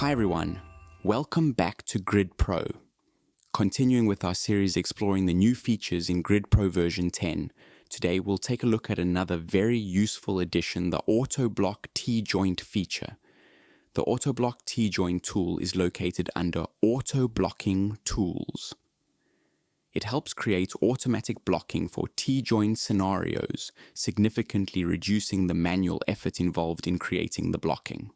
Hi everyone, welcome back to GridPro. Continuing with our series exploring the new features in GridPro version 10, today we'll take a look at another very useful addition, the AutoBlock T-joint feature. The AutoBlock T-joint tool is located under AutoBlocking Tools. It helps create automatic blocking for T-joint scenarios, significantly reducing the manual effort involved in creating the blocking.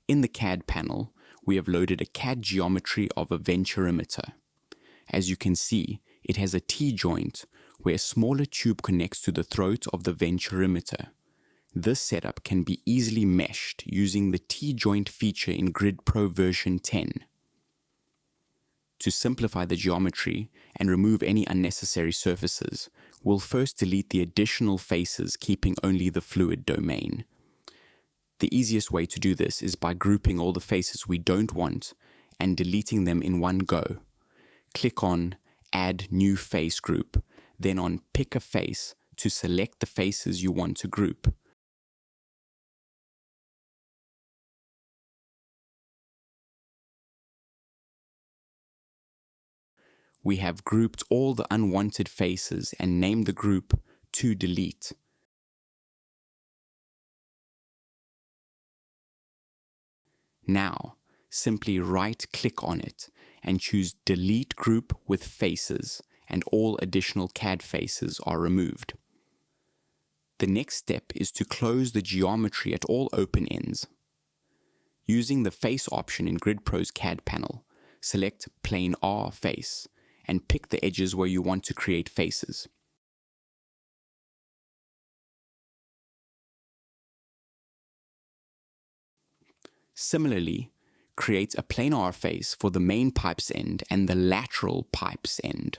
In the CAD panel, we have loaded a CAD geometry of a Venturimeter. As you can see, it has a T-joint where a smaller tube connects to the throat of the Venturimeter. This setup can be easily meshed using the T-joint feature in GridPro version 10. To simplify the geometry and remove any unnecessary surfaces, we'll first delete the additional faces, keeping only the fluid domain. The easiest way to do this is by grouping all the faces we don't want and deleting them in one go. Click on Add New Face Group, then on Pick a Face to select the faces you want to group. We have grouped all the unwanted faces and named the group To Delete. Now, simply right-click on it and choose Delete Group with Faces, and all additional CAD faces are removed. The next step is to close the geometry at all open ends. Using the Face option in GridPro's CAD panel, select Plane R Face and pick the edges where you want to create faces. Similarly, create a planar face for the main pipe's end and the lateral pipe's end.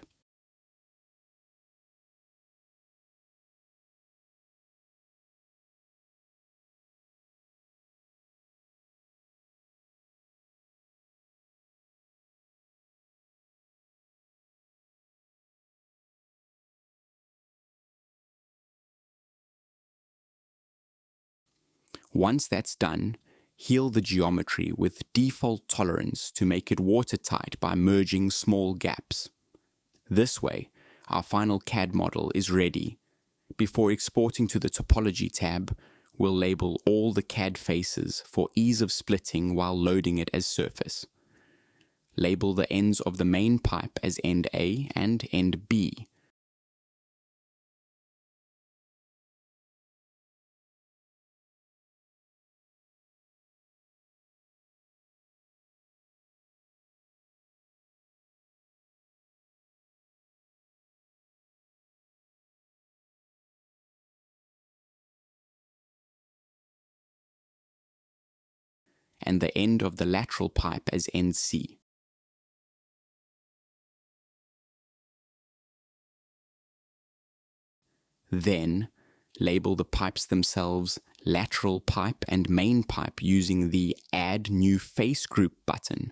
Once that's done, heal the geometry with default tolerance to make it watertight by merging small gaps. This way, our final CAD model is ready. Before exporting to the Topology tab, we'll label all the CAD faces for ease of splitting while loading it as surface. Label the ends of the main pipe as end A and end B. And the end of the lateral pipe as end C. Then, label the pipes themselves lateral pipe and main pipe using the Add New Face Group button.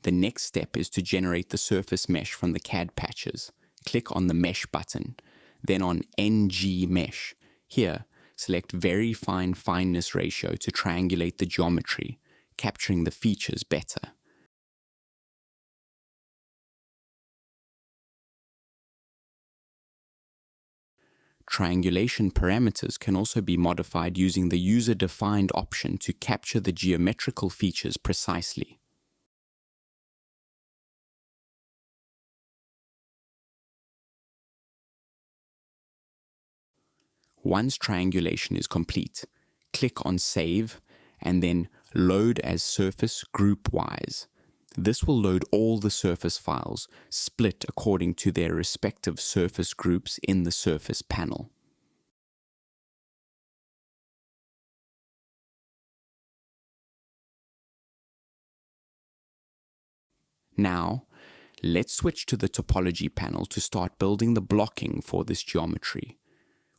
The next step is to generate the surface mesh from the CAD patches. Click on the Mesh button, then on NG Mesh. Here, select Very Fine Fineness Ratio to triangulate the geometry, capturing the features better. Triangulation parameters can also be modified using the user-defined option to capture the geometrical features precisely. Once triangulation is complete, click on Save and then Load as Surface Group-wise. This will load all the surface files, split according to their respective surface groups in the surface panel. Now, let's switch to the Topology panel to start building the blocking for this geometry.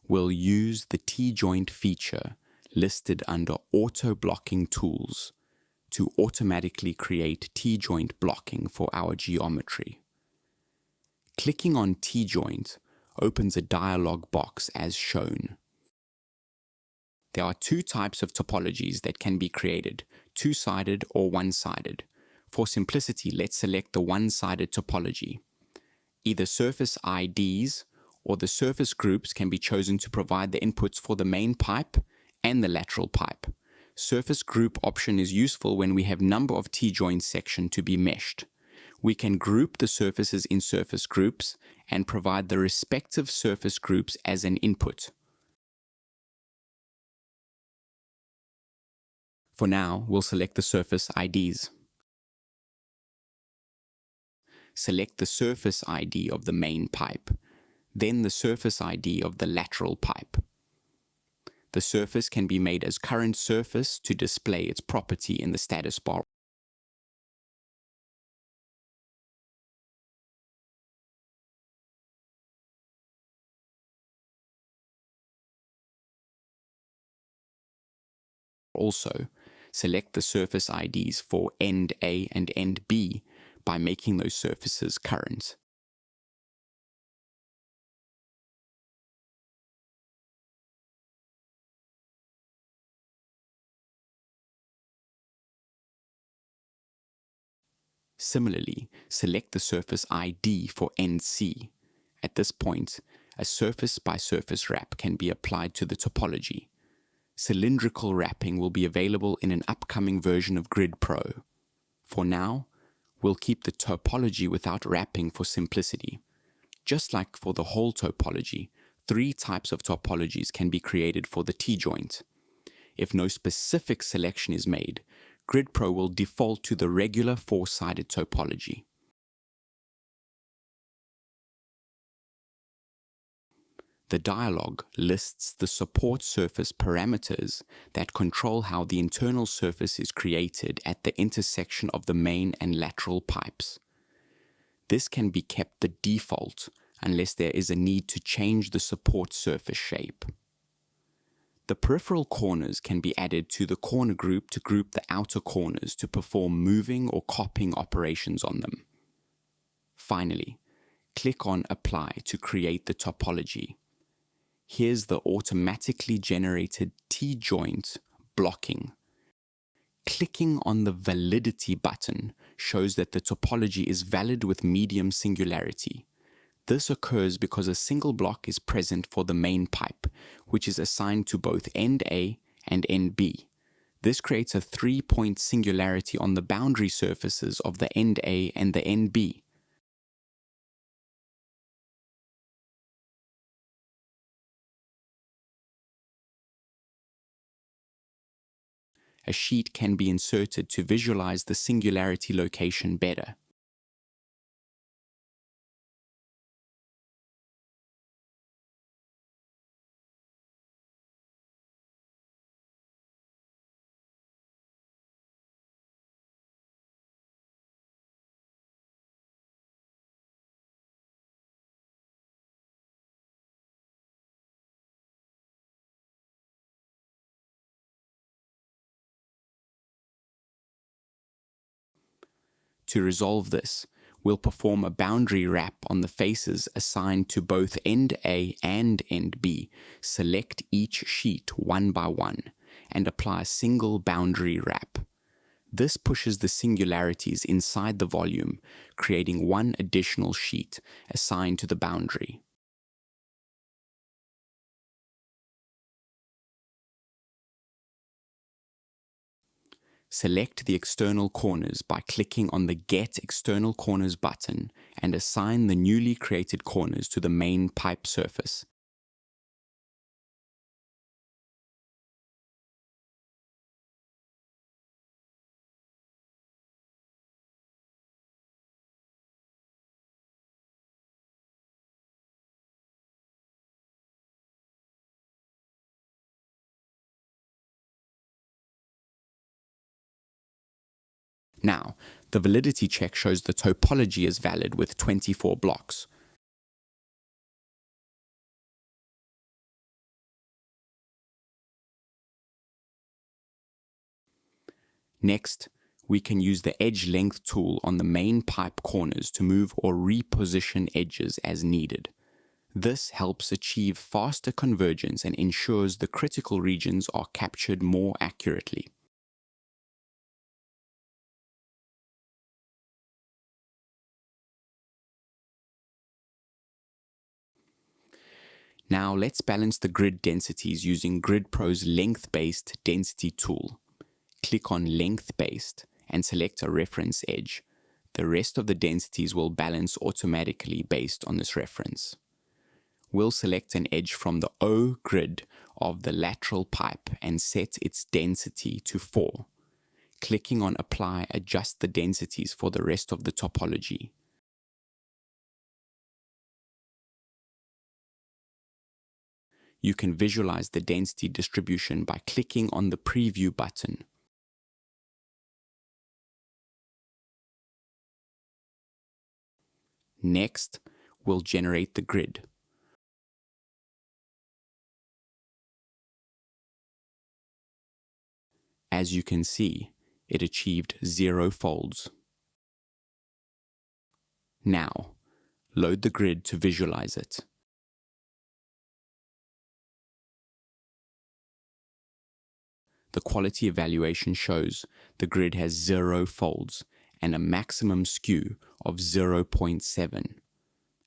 we'll use the T-joint feature listed under AutoBlocking tools to automatically create T-joint blocking for our geometry. Clicking on T-joint opens a dialog box as shown. There are two types of topologies that can be created, two-sided or one-sided. For simplicity, let's select the one-sided topology. Either surface IDs or the surface groups can be chosen to provide the inputs for the main pipe and the lateral pipe. Surface group option is useful when we have number of T-joint section to be meshed. We can group the surfaces in surface groups and provide the respective surface groups as an input. For now, we'll select the surface IDs. Select the surface ID of the main pipe, then the surface ID of the lateral pipe. The surface can be made as current surface to display its property in the status bar. Also, select the surface IDs for end A and end B by making those surfaces current. Similarly, select the surface ID for end C. At this point, a surface-by-surface wrap can be applied to the topology. Cylindrical wrapping will be available in an upcoming version of GridPro. For now, we'll keep the topology without wrapping for simplicity. Just like for the whole topology, three types of topologies can be created for the T-joint. If no specific selection is made, GridPro will default to the regular four-sided topology. The dialog lists the support surface parameters that control how the internal surface is created at the intersection of the main and lateral pipes. This can be kept the default unless there is a need to change the support surface shape. The peripheral corners can be added to the corner group to group the outer corners to perform moving or copying operations on them. Finally, click on Apply to create the topology. Here's the automatically generated T-joint blocking. Clicking on the validity button shows that the topology is valid with medium singularity. This occurs because a single block is present for the main pipe, which is assigned to both end A and end B. This creates a 3-point singularity on the boundary surfaces of the end A and the end B. A sheet can be inserted to visualize the singularity location better. To resolve this, we'll perform a boundary wrap on the faces assigned to both end A and end B, select each sheet one by one, and apply a single boundary wrap. This pushes the singularities inside the volume, creating one additional sheet assigned to the boundary. Select the external corners by clicking on the Get External Corners button and assign the newly created corners to the main pipe surface. Now, the validity check shows the topology is valid with 24 blocks. Next, we can use the edge length tool on the main pipe corners to move or reposition edges as needed. This helps achieve faster convergence and ensures the critical regions are captured more accurately. Now let's balance the grid densities using GridPro's length-based density tool. Click on length-based and select a reference edge. The rest of the densities will balance automatically based on this reference. We'll select an edge from the O grid of the lateral pipe and set its density to 4. Clicking on Apply adjust the densities for the rest of the topology. You can visualize the density distribution by clicking on the Preview button. Next, we'll generate the grid. As you can see, it achieved 0 folds. Now, load the grid to visualize it. The quality evaluation shows the grid has 0 folds and a maximum skew of 0.7.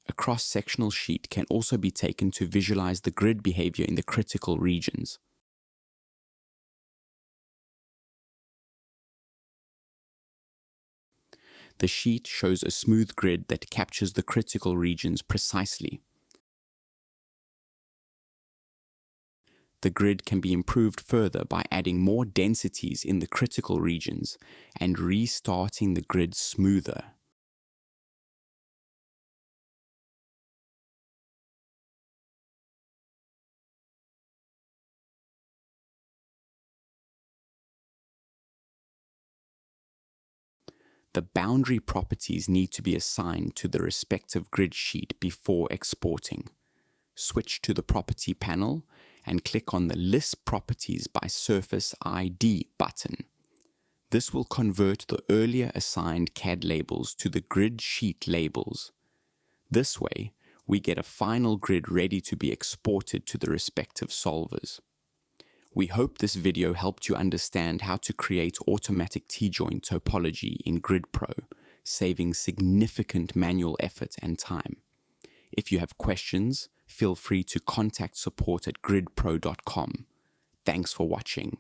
A cross-sectional sheet can also be taken to visualize the grid behavior in the critical regions. The sheet shows a smooth grid that captures the critical regions precisely. The grid can be improved further by adding more densities in the critical regions and restarting the grid smoother. The boundary properties need to be assigned to the respective grid sheet before exporting. Switch to the Property panel and click on the List Properties by Surface ID button. This will convert the earlier assigned CAD labels to the grid sheet labels. This way, we get a final grid ready to be exported to the respective solvers. We hope this video helped you understand how to create automatic T-joint topology in GridPro, saving significant manual effort and time. If you have questions, feel free to contact support@gridpro.com. Thanks for watching.